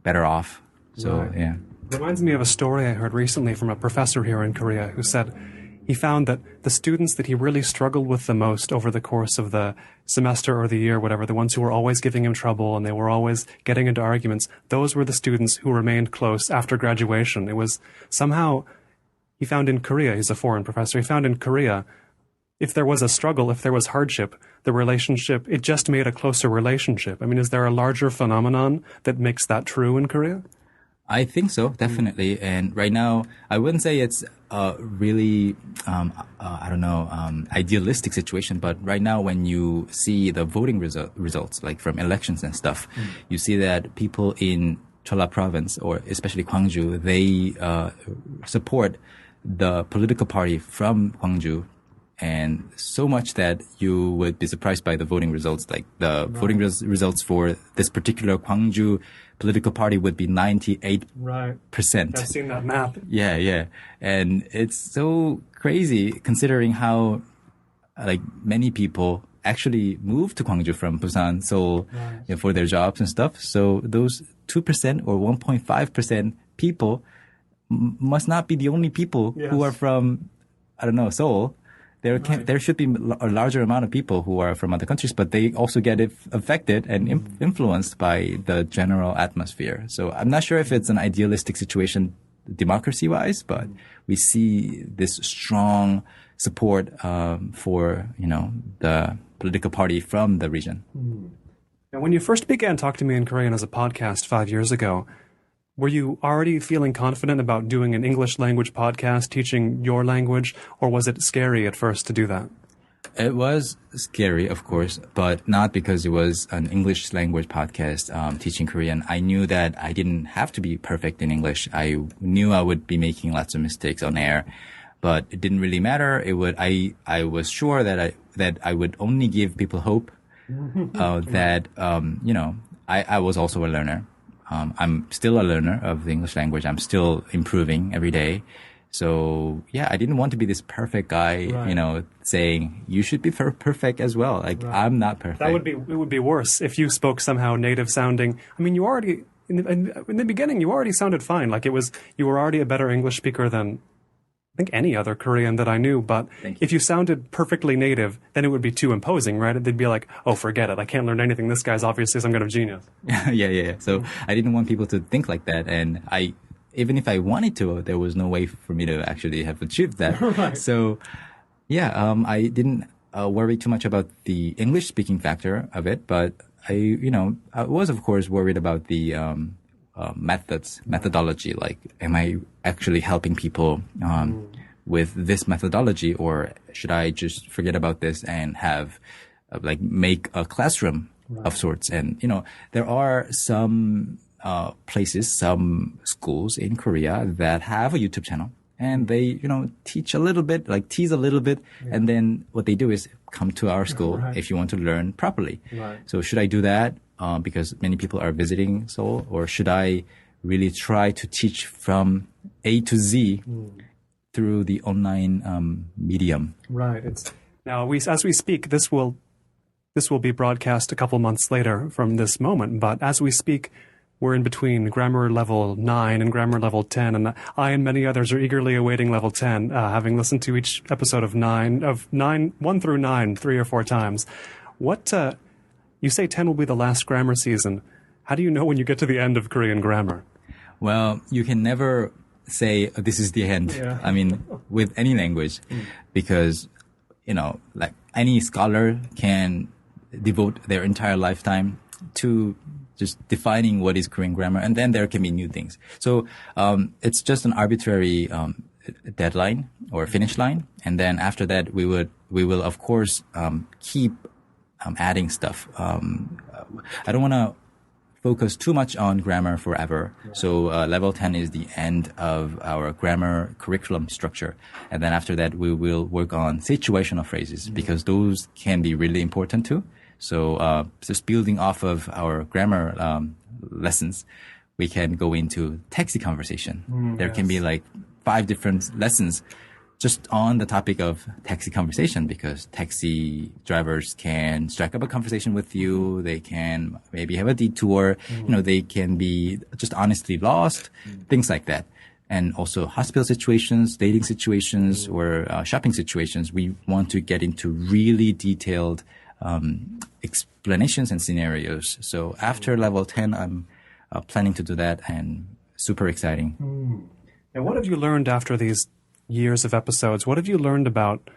better off. So, Right. yeah. Reminds me of a story I heard recently from a professor here in Korea who said he found that the students that he really struggled with the most over the course of the semester or the year, whatever, the ones who were always giving him trouble and they were always getting into arguments, those were the students who remained close after graduation. It was somehow, he found in Korea, he's a foreign professor, he found in Korea, if there was a struggle, if there was hardship, the relationship, it just made a closer relationship. I mean, is there a larger phenomenon that makes that true in Korea? I think so, definitely. And right now, I wouldn't say it's a really, idealistic situation. But right now, when you see the voting results, like from elections and stuff, you see that people in Cholla province, or especially Gwangju, they support the political party from Gwangju. And so much that you would be surprised by the voting results. Like the voting results for this particular Gwangju political party would be 98%. Right. I've seen that map. Yeah, yeah. And it's so crazy considering how many people actually moved to Gwangju from Busan, Seoul, for their jobs and stuff. So those 2% or 1.5% people must not be the only people who are from, Seoul. There should be a larger amount of people who are from other countries, but they also get affected and influenced by the general atmosphere. So I'm not sure if it's an idealistic situation democracy-wise, but we see this strong support for, the political party from the region. Now, when you first began Talk to Me in Korean as a podcast 5 years ago, were you already feeling confident about doing an English language podcast, teaching your language, or was it scary at first to do that? It was scary, of course, but not because it was an English language podcast teaching Korean. I knew that I didn't have to be perfect in English. I knew I would be making lots of mistakes on air, but it didn't really matter. I was sure that I would only give people hope that I was also a learner. I'm still a learner of the English language. I'm still improving every day. So, yeah, I didn't want to be this perfect guy, saying you should be perfect as well. I'm not perfect. It would be worse if you spoke somehow native sounding. I mean, you already, in the beginning, you already sounded fine. You were already a better English speaker than I think any other Korean that I knew, but if you sounded perfectly native, then it would be too imposing, right? They'd be like, oh, forget it. I can't learn anything. This guy's obviously some kind of genius. Yeah. So I didn't want people to think like that. And even if I wanted to, there was no way for me to actually have achieved that. Right. So, I didn't worry too much about the English speaking factor of it, but I was, of course, worried about the methodology. Like, am I actually helping people with this methodology, or should I just forget about this and have make a classroom of sorts? And there are some places, some schools in Korea that have a YouTube channel, and they teach a little bit, tease a little bit, and then what they do is come to our school if you want to learn properly. Right. So should I do that? Because many people are visiting Seoul, or should I really try to teach from A to Z through the online medium? Right. Now as we speak, this will be broadcast a couple months later from this moment. But as we speak, we're in between grammar level 9 and grammar level 10, and I and many others are eagerly awaiting level 10, having listened to each episode of 1 through 9 3 or 4 times. You say 10 will be the last grammar season. How do you know when you get to the end of Korean grammar? Well, you can never say this is the end. Yeah. I mean, with any language, because, any scholar can devote their entire lifetime to just defining what is Korean grammar, and then there can be new things. So, it's just an arbitrary, deadline or finish line. And then after that, we will of course, keep adding stuff. I don't want to focus too much on grammar forever. So level 10 is the end of our grammar curriculum structure. And then after that, we will work on situational phrases because those can be really important too. So just building off of our grammar lessons, we can go into taxi conversation. There can be like 5 different lessons just on the topic of taxi conversation, because taxi drivers can strike up a conversation with you. They can maybe have a detour. They can be just honestly lost, things like that. And also hospital situations, dating situations, or shopping situations. We want to get into really detailed explanations and scenarios. So after level 10, I'm planning to do that, and super exciting. And what have you learned after these years of episodes? What have you learned about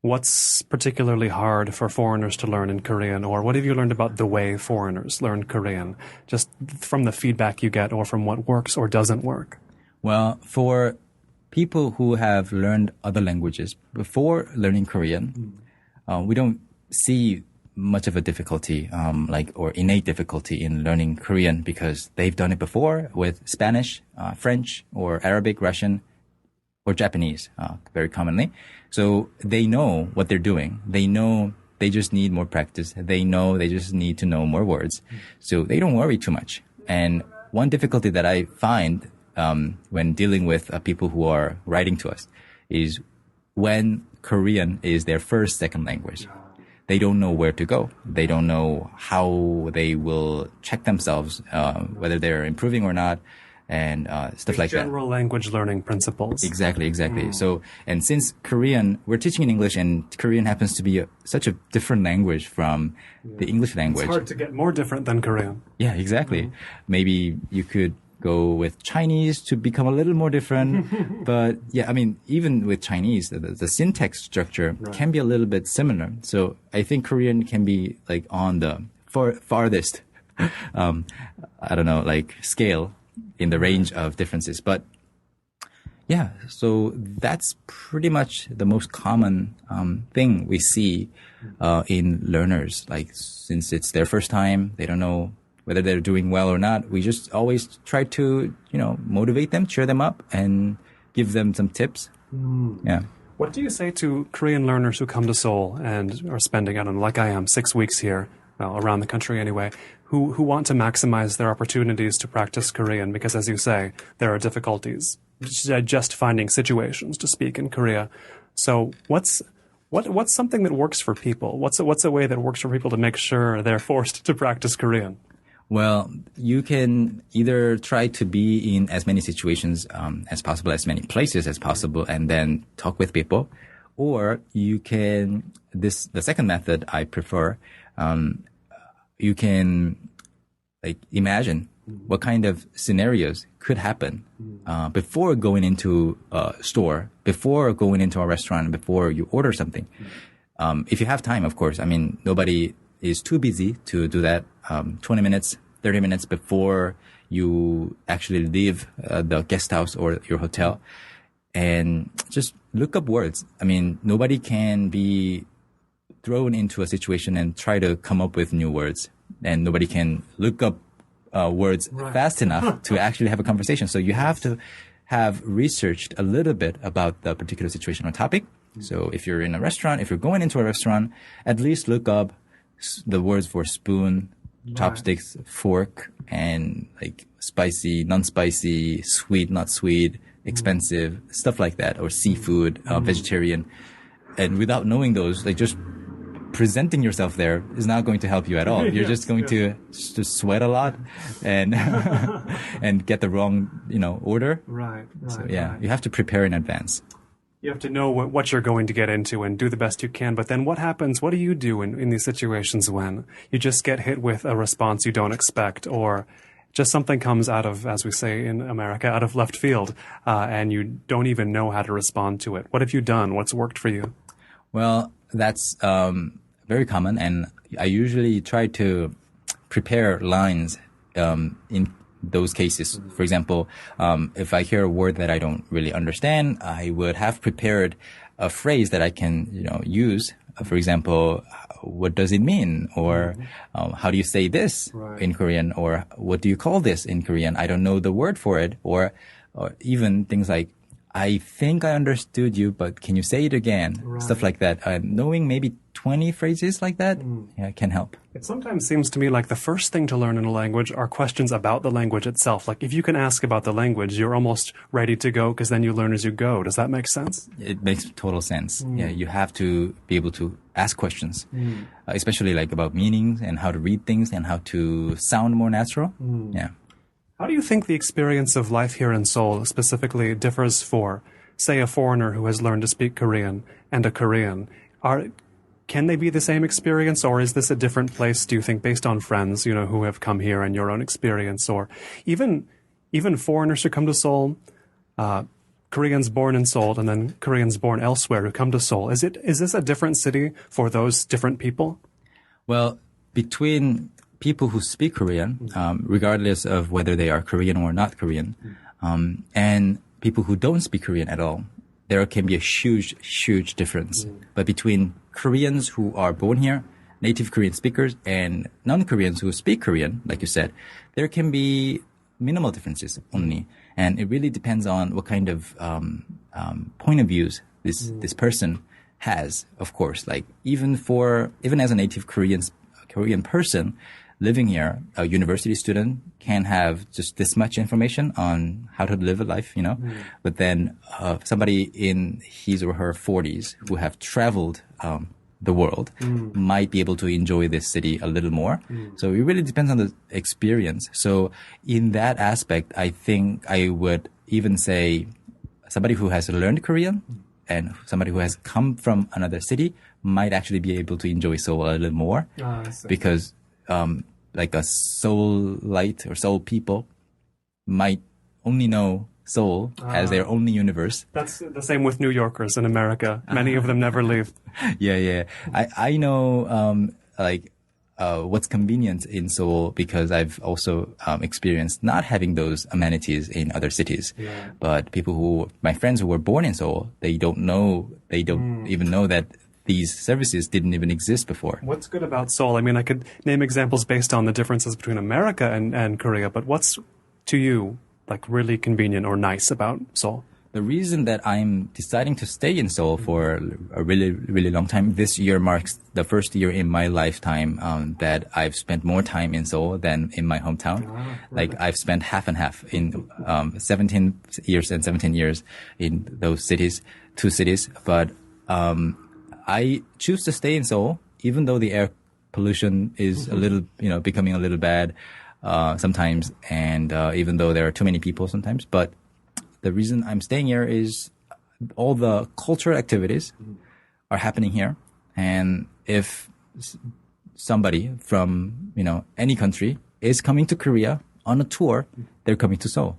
what's particularly hard for foreigners to learn in Korean, or what have you learned about the way foreigners learn Korean, just from the feedback you get or from what works or doesn't work? Well, for people who have learned other languages before learning Korean, we don't see much of a difficulty, or innate difficulty in learning Korean, because they've done it before with Spanish, French, or Arabic, Russian, or Japanese, very commonly. So they know what they're doing. They know they just need more practice. They know they just need to know more words. So they don't worry too much. And one difficulty that I find when dealing with people who are writing to us is when Korean is their first, second language. They don't know where to go. They don't know how they will check themselves, whether they're improving or not, and stuff like that. General language learning principles. Exactly. So, and since Korean, we're teaching in English, and Korean happens to be such a different language from the English language. It's hard to get more different than Korean. Yeah, exactly. Maybe you could go with Chinese to become a little more different. But yeah, I mean, even with Chinese, the syntax structure can be a little bit similar. So I think Korean can be like on the farthest, scale in the range of differences. But yeah, so that's pretty much the most common thing we see in learners. Like, since it's their first time, they don't know whether they're doing well or not. We just always try to, motivate them, cheer them up, and give them some tips. Yeah. What do you say to Korean learners who come to Seoul and are spending, I don't know, like I am, 6 weeks here, well, around the country anyway, who want to maximize their opportunities to practice Korean? Because, as you say, there are difficulties just finding situations to speak in Korea. So what's something that works for people? What's a way that works for people to make sure they're forced to practice Korean? Well, you can either try to be in as many situations as possible, as many places as possible, and then talk with people. Or you can, the second method I prefer, you can imagine what kind of scenarios could happen before going into a store, before going into a restaurant, before you order something. If you have time, of course. I mean, nobody is too busy to do that 20 minutes, 30 minutes before you actually leave the guest house or your hotel, and just look up words. I mean, nobody can be thrown into a situation and try to come up with new words, and nobody can look up words fast enough to actually have a conversation. So you have to have researched a little bit about the particular situation or topic. So if you're in a restaurant, if you're going into a restaurant, at least look up the words for spoon, chopsticks, fork, and spicy, non-spicy, sweet, not sweet, expensive, stuff like that, or seafood, vegetarian. And without knowing those, just presenting yourself there is not going to help you at all. You're just going to sweat a lot and and get the wrong, order. Right. So you have to prepare in advance. You have to know what you're going to get into and do the best you can. But then what happens? What do you do in these situations when you just get hit with a response you don't expect, or just something comes out of, as we say in America, out of left field, and you don't even know how to respond to it? What have you done? What's worked for you? Well, that's very common, and I usually try to prepare lines in those cases. For example, if I hear a word that I don't really understand, I would have prepared a phrase that I can, use. For example, what does it mean? Or how do you say this in Korean? Or what do you call this in Korean? I don't know the word for it. Or even things like, I think I understood you, but can you say it again? Stuff like that. Knowing maybe 20 phrases like that, yeah, it can help. It sometimes seems to me like the first thing to learn in a language are questions about the language itself. Like if you can ask about the language, you're almost ready to go because then you learn as you go. Does that make sense? It makes total sense. Yeah, you have to be able to ask questions, especially like about meanings and how to read things and how to sound more natural. Yeah. How do you think the experience of life here in Seoul specifically differs for, say, a foreigner who has learned to speak Korean and a Korean? Can they be the same experience, or is this a different place, do you think, based on friends, who have come here and your own experience, or even foreigners who come to Seoul, Koreans born in Seoul and then Koreans born elsewhere who come to Seoul? Is this a different city for those different people? Well, between people who speak Korean, regardless of whether they are Korean or not Korean, and people who don't speak Korean at all, there can be a huge, huge difference. But between Koreans who are born here, native Korean speakers, and non-Koreans who speak Korean, like you said, there can be minimal differences only. And it really depends on what kind of point of views this person has, of course. Like even as a native Korean person living here, a university student can have just this much information on how to live a life, But then somebody in his or her 40s who have traveled the world might be able to enjoy this city a little more. So it really depends on the experience. So in that aspect, I think I would even say somebody who has learned Korean and somebody who has come from another city might actually be able to enjoy Seoul a little more because like a Seoulite or Seoul people might only know Seoul as their only universe. That's the same with New Yorkers in America. Many of them never leave. Yeah. I know what's convenient in Seoul because I've also experienced not having those amenities in other cities. Yeah. But my friends who were born in Seoul, they don't even know that these services didn't even exist before. What's good about Seoul? I mean, I could name examples based on the differences between America and Korea, but what's, to you, like really convenient or nice about Seoul? The reason that I'm deciding to stay in Seoul for a really, really long time, this year marks the first year in my lifetime that I've spent more time in Seoul than in my hometown. Like I've spent half and half in 17 years and 17 years in those two cities. But I choose to stay in Seoul, even though the air pollution is a little, becoming a little bad sometimes, and even though there are too many people sometimes. But the reason I'm staying here is all the cultural activities are happening here. And if somebody from, any country is coming to Korea on a tour, they're coming to Seoul.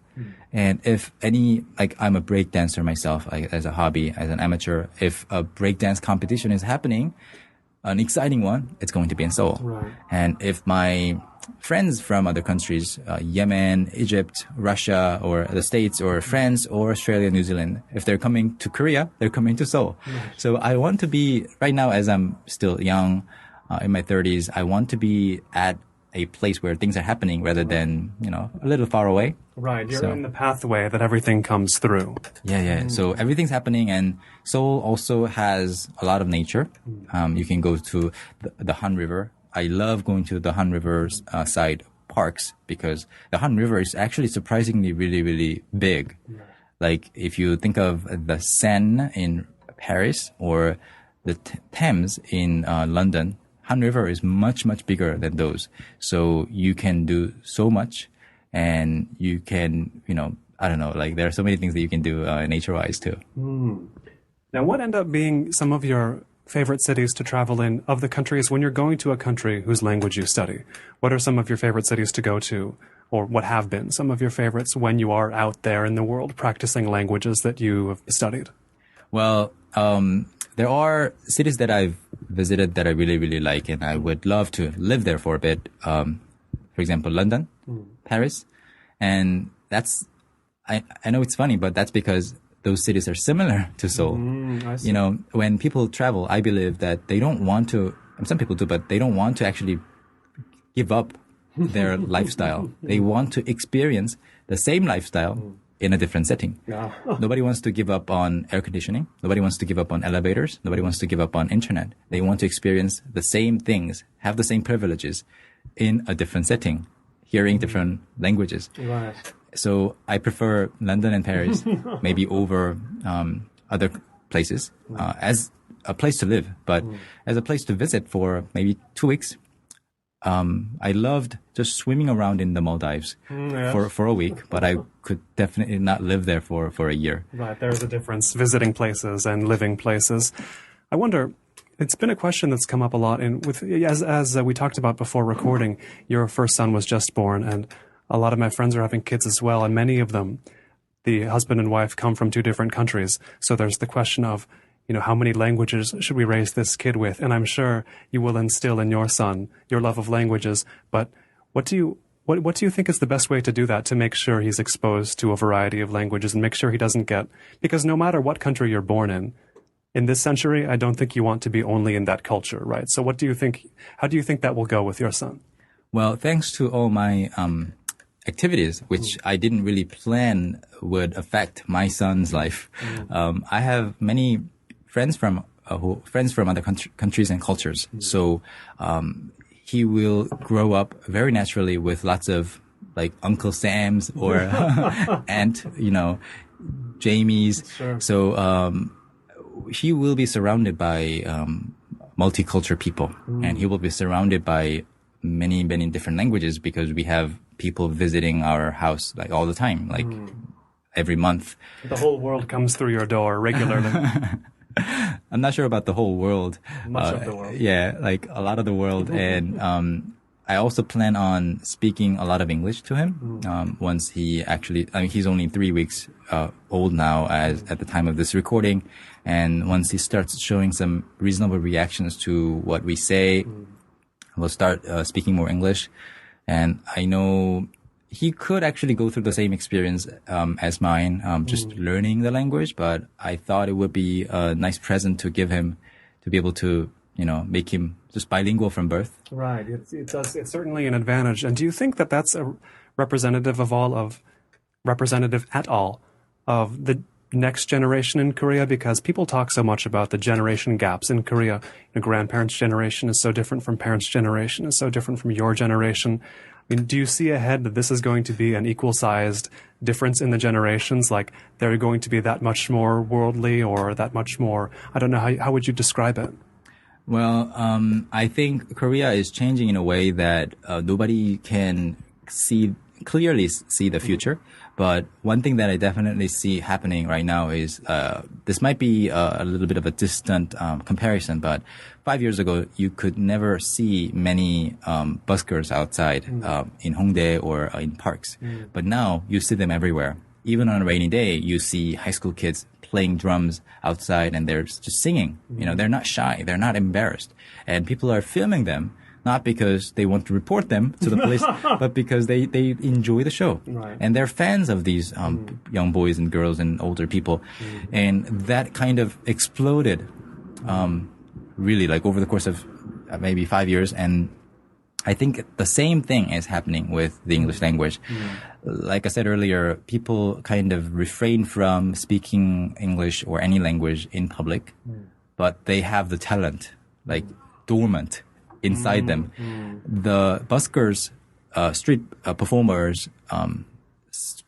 And if I'm a break dancer myself, as a hobby, as an amateur, if a break dance competition is happening, an exciting one, it's going to be in Seoul. Right. And if my friends from other countries, Yemen, Egypt, Russia, or the States, or France, or Australia, New Zealand, if they're coming to Korea, they're coming to Seoul. Right. So I want to be, right now, as I'm still young, in my 30s, I want to be at a place where things are happening rather than, a little far away. Right. You're in the pathway that everything comes through. Yeah. So everything's happening, and Seoul also has a lot of nature. You can go to the Han River. I love going to the Han River side parks because the Han River is actually surprisingly really, really big. Like if you think of the Seine in Paris or the Thames in London, Han River is much, much bigger than those. So you can do so much, and you can, I don't know, like there are so many things that you can do nature-wise too. Now, what end up being some of your favorite cities to travel in of the countries when you're going to a country whose language you study? What are some of your favorite cities to go to, or what have been some of your favorites when you are out there in the world practicing languages that you have studied? Well, there are cities that I've visited that I really, really like, and I would love to live there for a bit. For example, London, Paris, and I know it's funny, but that's because those cities are similar to Seoul. When people travel, I believe that they don't want to, and some people do, but they don't want to actually give up their lifestyle. They want to experience the same lifestyle in a different setting. Yeah. Nobody wants to give up on air conditioning. Nobody wants to give up on elevators. Nobody wants to give up on internet. They want to experience the same things, have the same privileges in a different setting, hearing different languages. Right. So I prefer London and Paris maybe over other places as a place to live, but as a place to visit for maybe 2 weeks. I loved just swimming around in the Maldives for a week, but I could definitely not live there for a year. Right, there's a difference, visiting places and living places. I wonder, it's been a question that's come up a lot as we talked about before recording. Your first son was just born, and a lot of my friends are having kids as well, and many of them, the husband and wife, come from 2 different countries. So there's the question of, how many languages should we raise this kid with? And I'm sure you will instill in your son your love of languages. But what do you think is the best way to do that, to make sure he's exposed to a variety of languages and make sure he doesn't because no matter what country you're born in this century, I don't think you want to be only in that culture, right? So how do you think that will go with your son? Well, thanks to all my activities, which I didn't really plan would affect my son's life. I have many friends from other countries and cultures. So he will grow up very naturally with lots of like Uncle Sam's or Aunt, Jamie's. Sure. So he will be surrounded by multicultural people, and he will be surrounded by many, many different languages because we have people visiting our house like all the time, like every month. The whole world comes through your door regularly. I'm not sure about the whole world. Much of the world. Yeah, like a lot of the world. And I also plan on speaking a lot of English to him once he's only 3 weeks old now at the time of this recording. And once he starts showing some reasonable reactions to what we say, we'll start speaking more English. And I know he could actually go through the same experience as mine, just learning the language. But I thought it would be a nice present to give him, to be able to, make him just bilingual from birth. Right. It's certainly an advantage. And do you think that that's a representative at all of the next generation in Korea? Because people talk so much about the generation gaps in Korea. Grandparents' generation is so different from parents' generation, is so different from your generation. I mean, do you see ahead that this is going to be an equal-sized difference in the generations? Like they're going to be that much more worldly or that much more, I don't know, how would you describe it? Well, I think Korea is changing in a way that nobody can clearly see the future. But one thing that I definitely see happening right now is this might be a little bit of a distant comparison, but 5 years ago, you could never see many buskers outside in Hongdae or in parks. But now you see them everywhere. Even on a rainy day, you see high school kids playing drums outside and they're just singing. They're not shy. They're not embarrassed. And people are filming them. Not because they want to report them to the police, but because they enjoy the show. Right. And they're fans of these young boys and girls and older people. And that kind of exploded really like over the course of maybe 5 years. And I think the same thing is happening with the English language. Like I said earlier, people kind of refrain from speaking English or any language in public, but they have the talent, like dormant inside them. The buskers, street performers,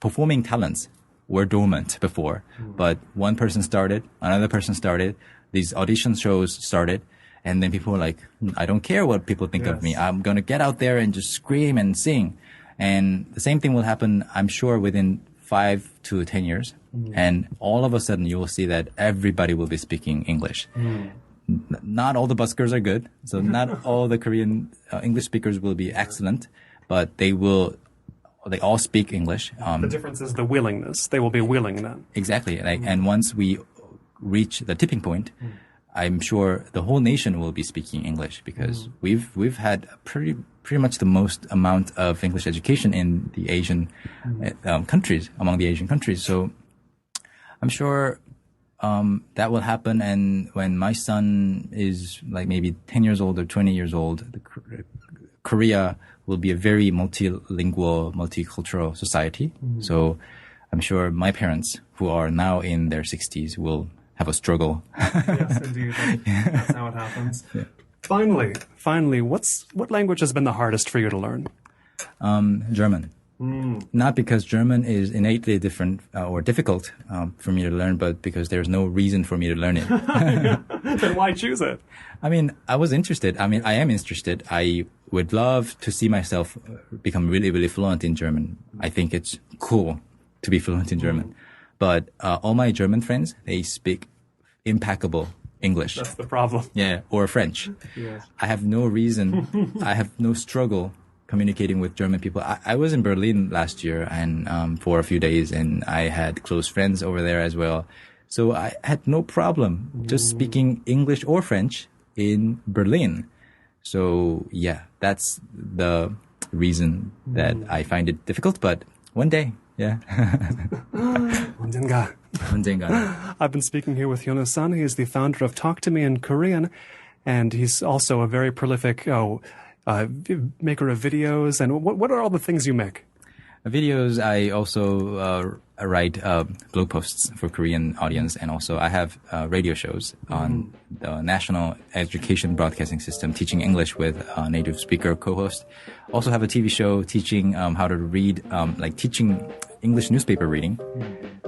performing talents were dormant before, but one person started, another person started, these audition shows started, and then people were like, I don't care what people think of me. I'm going to get out there and just scream and sing. And the same thing will happen, I'm sure, within 5 to 10 years. And all of a sudden you will see that everybody will be speaking English. Not all the buskers are good, so not all the Korean English speakers will be excellent, but they all speak English. The difference is the willingness. They will be willing then. Exactly. And once we reach the tipping point, I'm sure the whole nation will be speaking English because we've had pretty much the most amount of English education in the Asian countries, among the Asian countries. So I'm sure that will happen. And when my son is like maybe 10 years old or 20 years old, Korea will be a very multilingual, multicultural society. So I'm sure my parents, who are now in their 60s, will have a struggle. Yes, indeed. That's how it happens. Yeah. Finally, what language has been the hardest for you to learn? German. Not because German is innately different or difficult for me to learn, but because there's no reason for me to learn it. Then why choose it? I mean, I was interested. I mean, I am interested. I would love to see myself become really, really fluent in German. I think it's cool to be fluent in German. But all my German friends, they speak impeccable English. That's the problem. Yeah, or French. Yes. I have no reason, I have no struggle communicating with German people. I was in Berlin last year and for a few days, and I had close friends over there as well. So I had no problem just speaking English or French in Berlin. So yeah, that's the reason that I find it difficult, but one day, yeah. 언젠가. I've been speaking here with Hyunwoo Sun. He is the founder of Talk to Me in Korean, and he's also a very prolific maker of videos. And what are all the things you make? Videos, I also write blog posts for Korean audience, and also I have radio shows on the National Education Broadcasting System, teaching English with a native speaker co-host. Also have a TV show teaching how to read, like teaching English newspaper reading.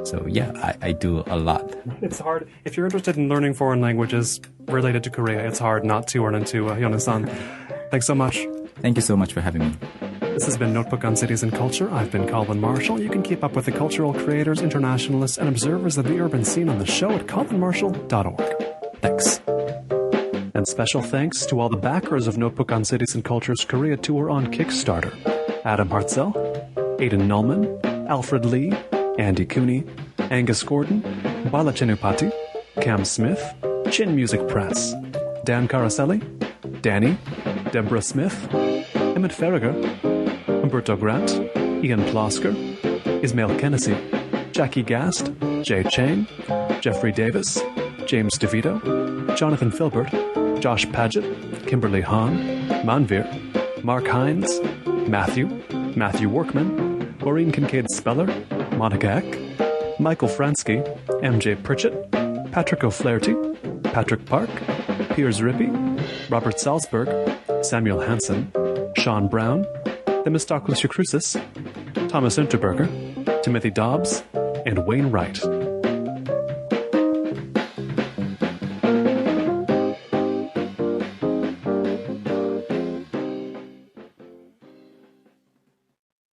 So yeah, I do a lot. It's hard. If you're interested in learning foreign languages related to Korea, it's hard not to run into Hyunwoo Sun. Thanks so much. Thank you so much for having me. This has been Notebook on Cities and Culture. I've been Colin Marshall. You can keep up with the cultural creators, internationalists, and observers of the urban scene on the show at colinmarshall.org. Thanks. And special thanks to all the backers of Notebook on Cities and Culture's Korea tour on Kickstarter. Adam Hartzell, Aidan Nullman, Alfred Lee, Andy Cooney, Angus Gordon, Bala Chinupati, Cam Smith, Chin Music Press, Dan Caraselli, Danny, Deborah Smith, Emmett Farragher, Umberto Grant, Ian Plosker, Ismail Kennedy, Jackie Gast, Jay Chang, Jeffrey Davis, James DeVito, Jonathan Filbert, Josh Paget, Kimberly Hahn, Manvir, Mark Hines, Matthew Workman, Maureen Kincaid Speller, Monica Eck, Michael Fransky, MJ Pritchett, Patrick O'Flaherty, Patrick Park, Piers Rippey, Robert Salzberg, Samuel Hansen, Sean Brown, Themistocles Crucis, Thomas Unterberger, Timothy Dobbs, and Wayne Wright.